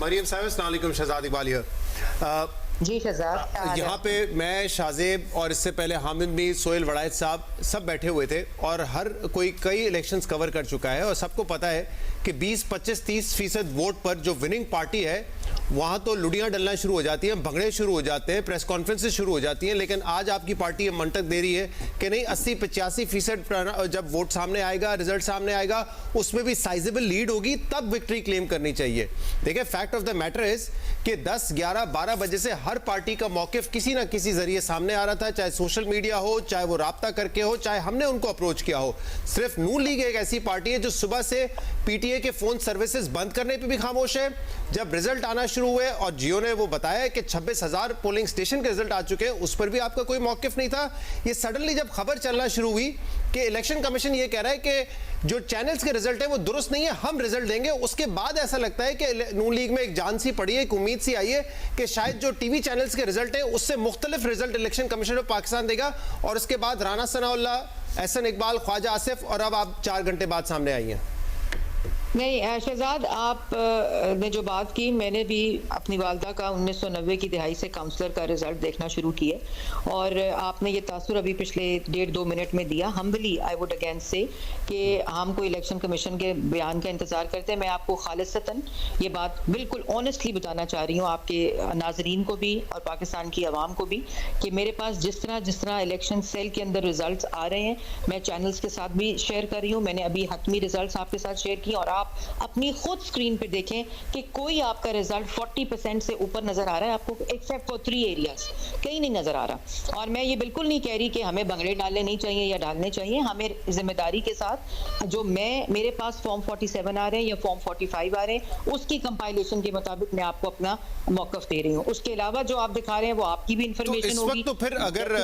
मरियम साहब, अस्सलाम वालेकुम। शहजाद इकबाल हियर। जी शहजाद, यहाँ पे मैं, शाजेब और इससे पहले हामिद भी, सोहेल वड़ायत साहब सब बैठे हुए थे और हर कोई कई इलेक्शंस कवर कर चुका है और सबको पता है कि 20, 25, 30% वोट पर जो विनिंग पार्टी है वहाँ तो लुड़ियाँ डलना शुरू हो जाती हैं, भंगड़े शुरू हो जाते हैं, प्रेस कॉन्फ्रेंसेस शुरू हो जाती हैं। लेकिन आज आपकी पार्टी ये मंतक दे रही है कि नहीं, 80-85% जब वोट सामने आएगा, रिजल्ट सामने आएगा, उसमें भी साइजेबल लीड होगी, तब विक्ट्री क्लेम करनी चाहिए। देखिए, fact of the matter is कि 10, 11, 12 बजे से हर पार्टी का मौकिफ किसी ना किसी जरिए सामने आ रहा था, चाहे सोशल मीडिया हो, चाहे वो राब्ता करके हो, चाहे हमने उनको अप्रोच किया हो। सिर्फ नून लीग एक ऐसी पार्टी है जो सुबह से पीटीए के फोन सर्विसेज बंद करने पे भी खामोश है। जब रिजल्ट आना शुरू हुए और जियो ने वो बताया कि 26,000 पोलिंग स्टेशन के रिजल्ट आ चुके हैं, उस पर भी आपका कोई मौकिफ नहीं था। ये सडनली जब खबर चलना शुरू हुई कि इलेक्शन कमीशन ये कह रहा है कि जो चैनल्स के रिजल्ट है वो दुरुस्त नहीं है, हम रिजल्ट देंगे, उसके बाद ऐसा लगता है कि नून लीग में एक जान सी पड़ी है, एक उम्मीद सी आई है कि शायद जो टीवी चैनल्स के रिजल्ट है उससे मुख्तलिफ result election commission of Pakistan देगा। और उसके बाद राना सनाउल्लाह, एहसन इकबाल, ख्वाजा आसिफ, और अब आप 4 घंटे बाद सामने आई हैं। नहीं शहजाद, आप ने जो बात की, मैंने भी अपनी वालदा का 1990 की दिहाई से काउंसलर का रिजल्ट देखना शुरू किया और आपने ये तासुर अभी पिछले 1.5-2 मिनट में दिया। हम्बली आई वुड अगेन से कि हम कोई इलेक्शन कमीशन के बयान का इंतज़ार करते हैं। मैं आपको खालिसतन ये बात बिल्कुल ऑनेस्टली बताना चाह रही हूँ, आपके नाजरीन को भी और पाकिस्तान की आवाम को भी, कि मेरे पास जिस तरह इलेक्शन सेल के अंदर रिजल्ट आ रहे हैं, मैं चैनल्स के साथ भी शेयर कर रही हूँ। मैंने अभी हतमी रिजल्ट आपके साथ शेयर किए और आप अपनी खुद स्क्रीन पे देखें कि कोई आपका रिजल्ट 40% से ऊपर नजर आ रहा है आपको, एक्सेप्ट फॉर 3 एरियाज, कहीं नहीं नजर आ रहा। और मैं ये बिल्कुल नहीं कह रही कि हमें भंगड़े डालने नहीं चाहिए या डालने चाहिए। हमें जिम्मेदारी के साथ जो मेरे पास फॉर्म 47 आ रहे हैं या फॉर्म 45 आ रहे हैं, उसकी कंपाइलेशन के मुताबिक मैं आपको अपना मौकफ दे रही हूँ। उसके अलावा जो आप दिखा रहे हैं वो आपकी भी इंफॉर्मेशन होगी। तो फिर अगर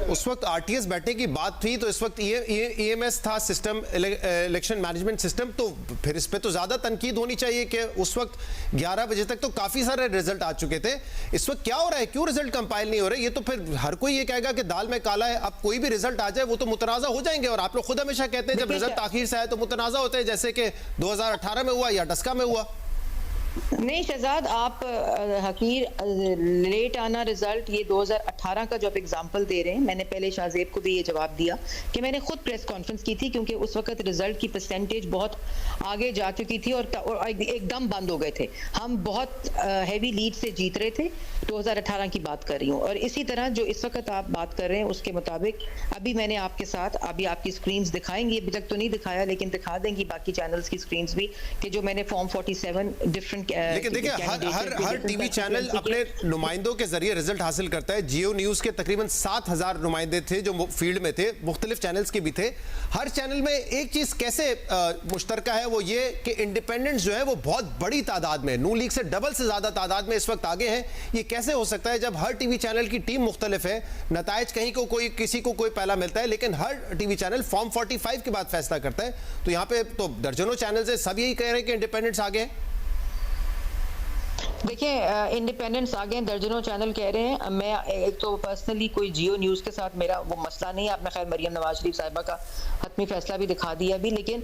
उस वक्त आरटीएस बैठे की बात थी तो इस वक्त ईएमएस था, सिस्टम, इलेक्शन मैनेजमेंट सिस्टम, तो फिर इस पे तो ज्यादा तनकीद होनी चाहिए कि उस वक्त 11 बजे तक तो काफी सारे रिजल्ट आ चुके थे। इस वक्त क्या हो रहा है, क्यों रिजल्ट कंपाइल नहीं हो रहे? ये तो फिर हर कोई ये कहेगा कि दाल में काला है। अब कोई भी रिजल्ट आ जाए वो तो मुतनाज़ा हो जाएंगे, और आप लोग खुद हमेशा कहते हैं जब रिजल्ट आखिर से आए तो मुतनाज़ा होते हैं, जैसे कि 2018 में हुआ या डस्का में हुआ। नहीं शहजाद, आप हकीर लेट आना रिजल्ट, ये 2018 का जो आप एग्जांपल दे रहे हैं, मैंने पहले शाहजेब को भी ये जवाब दिया कि मैंने खुद प्रेस कॉन्फ्रेंस की थी, क्योंकि उस वक्त रिजल्ट की परसेंटेज बहुत आगे जा चुकी थी और एकदम बंद हो गए थे। हम बहुत हैवी लीड से जीत रहे थे। 2018 की बात कर रही हूँ। और इसी तरह जो इस वक्त आप बात कर रहे हैं उसके मुताबिक अभी मैंने आपके साथ, अभी आपकी स्क्रीन्स दिखाएंगी, अभी तक तो नहीं दिखाया लेकिन दिखा देंगी बाकी चैनल्स की स्क्रीन्स भी, कि जो मैंने फॉर्म 47 डिफरेंट, लेकिन देखिए हर टीवी चैनल अपने नुमाइंदों के जरिए रिजल्ट हासिल करता है। जियो न्यूज के तकरीबन 7,000 नुमाइंदे थे जो फील्ड में थे, मुख्तलिफ चैनल्स के भी थे। हर चैनल में एक चीज कैसे मुश्तरका है, वो ये कि इंडिपेंडेंट्स जो है वो बहुत बड़ी तादाद में, नून लीग से डबल से ज्यादा तादाद में इस वक्त आगे हैं। ये कैसे हो सकता है जब हर टीवी चैनल की टीम मुख्तलिफ है, नताइज कहीं को कोई, किसी को कोई पहला मिलता है, लेकिन हर टीवी चैनल फॉर्म 45 के बाद फैसला करता है। तो यहाँ पे तो दर्जनों चैनल है, सब यही कह रहे हैं कि इंडिपेंडेंट्स आगे हैं। देखिए, इंडिपेंडेंट्स आगे हैं, दर्जनों चैनल कह रहे हैं। मैं एक तो पर्सनली कोई जियो न्यूज़ के साथ मेरा वो मसला नहीं है। आपने खैर मरियम नवाज शरीफ साहिबा का हतमी फैसला भी दिखा दिया अभी, लेकिन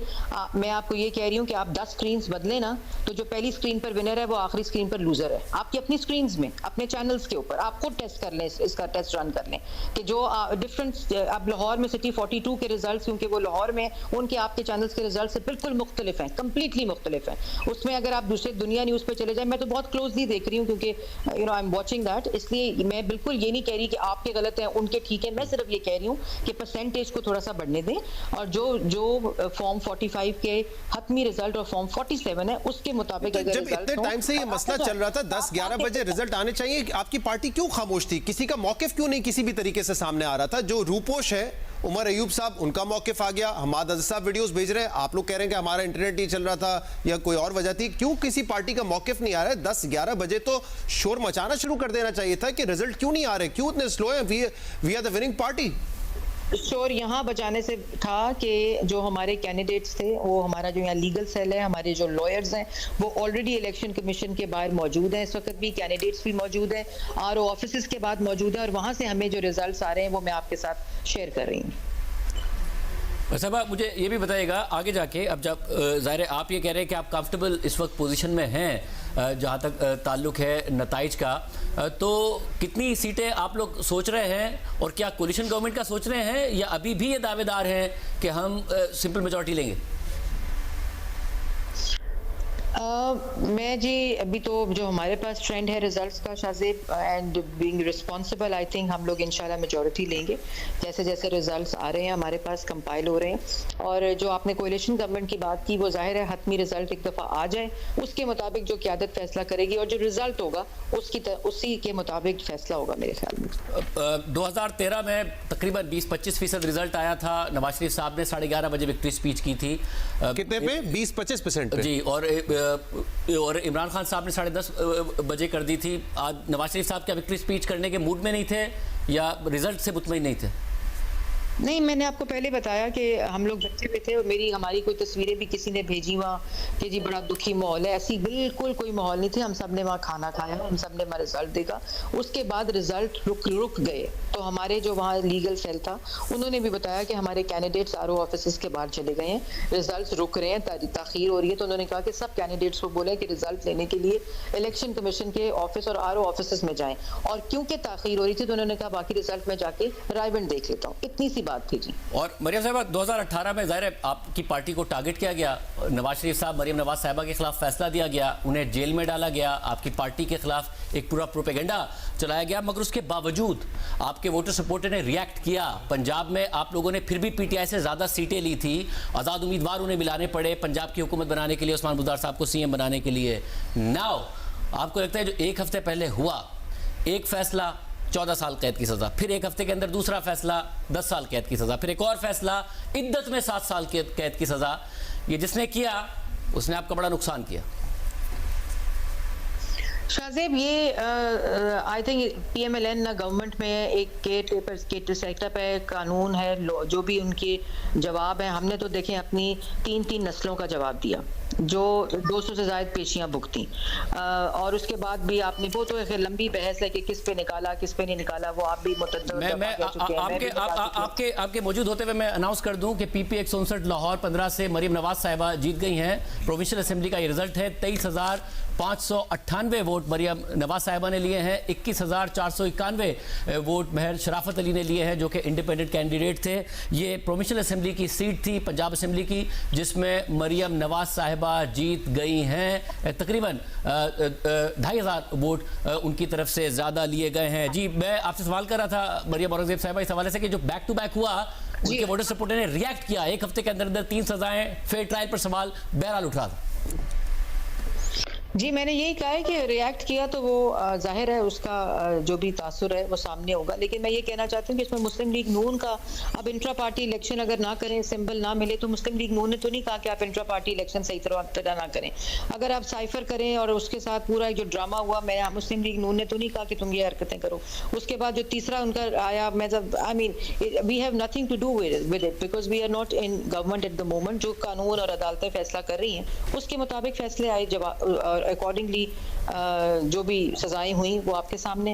मैं आपको ये कह रही हूँ कि आप 10 स्क्रीन्स बदलें ना, तो जो पहली स्क्रीन पर विनर है वो आखिरी स्क्रीन पर लूजर है। आपकी अपनी स्क्रीन्स में, अपने चैनल्स के ऊपर आप खुद टेस्ट कर लें, इसका टेस्ट रन कर लें कि जो डिफरेंस अब लाहौर में सिटी 42 के रिजल्ट, क्योंकि वो लाहौर में, उनके आपके चैनल्स के रिजल्ट से बिल्कुल मुख्तलिफ हैं, कंप्लीटली मुख्तलिफ हैं। उसमें अगर आप दूसरे दुनिया न्यूज़ पर चले जाए, मैं तो बहुत क्लोजली देख रही हूँ क्योंकि आई एम वाचिंग दैट, इसलिए मैं बिल्कुल ये नहीं कह रही कि आपके गलत हैं उनके ठीक है। मैं सिर्फ ये कह रही हूँ कि परसेंटेज को थोड़ा सा बढ़ने दें, और जो फॉर्म 45 के हतमी रिजल्ट और फॉर्म 47 है उसके मुताबिक जब इतने टाइम से ये मसला चल रहा था, 10-11 बजे रिजल्ट आने चाहिए, आपकी पार्टी क्यों खामोश थी? किसी का मौकिफ क्यों नहीं किसी भी तरीके से सामने आ रहा था? जो रूपोश है, उमर अयूब साहब, उनका मौकिफ आ गया, हमाद अज़ साहब वीडियोस भेज रहे हैं, आप लोग कह रहे हैं कि हमारा इंटरनेट नहीं चल रहा था या कोई और वजह थी। क्यों किसी पार्टी का मौकिफ नहीं आ रहा है? 10-11 बजे तो शोर मचाना शुरू कर देना चाहिए था कि रिजल्ट क्यों नहीं आ रहे, क्यों इतने स्लो है, we are the winning party. शोर यहाँ बचाने से था कि जो हमारे कैंडिडेट्स थे, वो हमारा जो यहाँ लीगल सेल है, हमारे जो लॉयर्स हैं, वो ऑलरेडी इलेक्शन कमीशन के बाहर मौजूद हैं। इस वक्त भी कैंडिडेट्स भी मौजूद हैं, आरओ ऑफिस के बाद मौजूद है, और वहाँ से हमें जो रिजल्ट्स आ रहे हैं वो मैं आपके साथ शेयर कर रही हूँ। साहबा, मुझे ये भी बताइएगा आगे जाके, अब जब ज़ाहिर है आप ये कह रहे हैं कि आप कंफर्टेबल इस वक्त पोजीशन में हैं, जहाँ तक ताल्लुक है नताइज का, तो कितनी सीटें आप लोग सोच रहे हैं और क्या कोलिशन गवर्नमेंट का सोच रहे हैं या अभी भी ये दावेदार हैं कि हम सिंपल मेजॉरिटी लेंगे? मैं जी अभी तो जो हमारे पास ट्रेंड है रिजल्ट्स का Shahzeb, and being responsible, I think हम लोग इंशाल्लाह मेजॉरिटी लेंगे जैसे जैसे रिजल्ट्स आ रहे हैं हमारे पास कंपाइल हो रहे हैं। और जो आपने कोलिशन गवर्नमेंट की बात की वो जाहिर है हतमी रिजल्ट एक दफ़ा आ जाए उसके मुताबिक जो क़यादत फैसला करेगी और जो रिजल्ट होगा उसी के मुताबिक फैसला होगा मेरे ख्याल में। 2013 में तकरीबन 20-25% रिजल्ट आया था। नवाज शरीफ साहब ने 11:30 बजे विक्ट्री स्पीच की थी। कितने पे? 20-25% जी, और इमरान खान साहब ने 10:30 बजे कर दी थी। आज नवाज शरीफ साहब क्या विक्ट्री स्पीच करने के मूड में नहीं थे या रिजल्ट से मुतमईन नहीं थे? नहीं, मैंने आपको पहले बताया कि हम लोग बच्चे पे थे और हमारी कोई तस्वीरें भी किसी ने भेजी वहाँ कि जी बड़ा दुखी माहौल है, ऐसी बिल्कुल कोई माहौल नहीं थे। हम सब ने वहाँ खाना खाया, हम सब ने रिजल्ट देखा, उसके बाद रिजल्ट रुक गए। तो हमारे जो वहाँ लीगल सेल था उन्होंने भी बताया कि हमारे कैंडिडेट्स आरओ ऑफिस के बाहर चले गए हैं, रिजल्ट रुक रहे हैं, ताखीर हो रही है। तो उन्होंने कहा कि सब कैंडिडेट्स को बोले कि रिजल्ट लेने के लिए इलेक्शन कमीशन के ऑफिस और आरओ ऑफिस में जाएं। और क्योंकि ताखीर हो रही थी तो उन्होंने कहा बाकी रिजल्ट में जाके रायबंद देख लेता हूँ। इतनी सी बात थी जी। और मरियम साहिबा, 2018 में जाहिर है आपकी पार्टी को टारगेट किया गया, नवाज शरीफ साहब मरियम नवाज साहिबा के खिलाफ फैसला दिया गया, उन्हें जेल में डाला गया, आपकी पार्टी के खिलाफ एक पूरा प्रोपेगेंडा चलाया गया, मगर उसके बावजूद आपके वोटर सपोर्टर ने रिएक्ट किया। पंजाब में आप लोगों ने फिर भी पीटीआई से ज्यादा सीटें ली थी, आजाद उम्मीदवार उन्हें मिलाने पड़े पंजाब की हुकूमत बनाने के लिए, उस्मान बुज़दार साहब को सीएम बनाने के लिए। नाउ आपको लगता है जो एक हफ्ते पहले हुआ, एक फैसला 14 साल कैद की सजा, फिर एक हफ्ते के अंदर दूसरा फैसला 10 साल कैद की सजा, फिर एक और फैसला इद्दत में 7 साल कैद की सजा, ये जिसने किया उसने आपका बड़ा नुकसान किया। शाज़ेब, ये आई थिंक पीएमएलएन गवर्नमेंट में एक केयर सेटअप है, कानून है, जो भी उनके जवाब है, हमने तो देखें अपनी 3 नस्लों का जवाब दिया जो 200 से ज़ायद पेशियां भुगती। और उसके बाद भी आपने वो तो एक लंबी बहस है कि किस पे निकाला किस पे नहीं निकाला, वो आप भी आपके मौजूद होते हुए मैं अनाउंस कर दूं कि पीपी 159 लाहौर 15 से मरियम नवाज साहिबा जीत गई हैं। प्रोविंशियल असेंबली का ये रिजल्ट है। 23,598 वोट मरियम नवाज साहिबा ने लिए हैं, 21,491 वोट महर शराफत अली ने लिए हैं जो कि इंडिपेंडेंट कैंडिडेट थे। ये प्रोविंशियल असेंबली की सीट थी पंजाब असेंबली की, जिसमें मरियम नवाज साहिबा जीत गई हैं। तकरीबन 2,500 वोट उनकी तरफ से ज्यादा लिए गए हैं। जी, मैं आपसे सवाल कर रहा था मरियम औरंगजेब साहिबा इस हवाले से कि जो बैक टू बैक हुआ, उनके वोटर सपोर्टर ने रिएक्ट किया, एक हफ्ते के अंदर अंदर 3 सजाएं, फेयर ट्रायल पर सवाल बहरहाल उठ रहा था। जी, मैंने यही कहा है कि रिएक्ट किया तो वो जाहिर है उसका जो भी तासुर है वो सामने होगा। लेकिन मैं ये कहना चाहती हूँ कि इसमें मुस्लिम लीग नून का अब इंट्रा पार्टी इलेक्शन अगर ना करें, सिंबल ना मिले, तो मुस्लिम लीग नून ने तो नहीं कहा कि आप इंट्रा पार्टी इलेक्शन सही तरह ना करें। अगर आप साइफर करें और उसके साथ पूरा जो ड्रामा हुआ, मैं मुस्लिम लीग नून ने तो नहीं कहा कि तुम ये हरकतें करो। उसके बाद जो तीसरा उनका आया, I mean we have nothing to do with it because we are not in government at the moment. जो कानून और अदालतें फैसला कर रही हैं उसके मुताबिक फैसले आए, अकॉर्डिंगली जो भी सजाएं हुई वो आपके सामने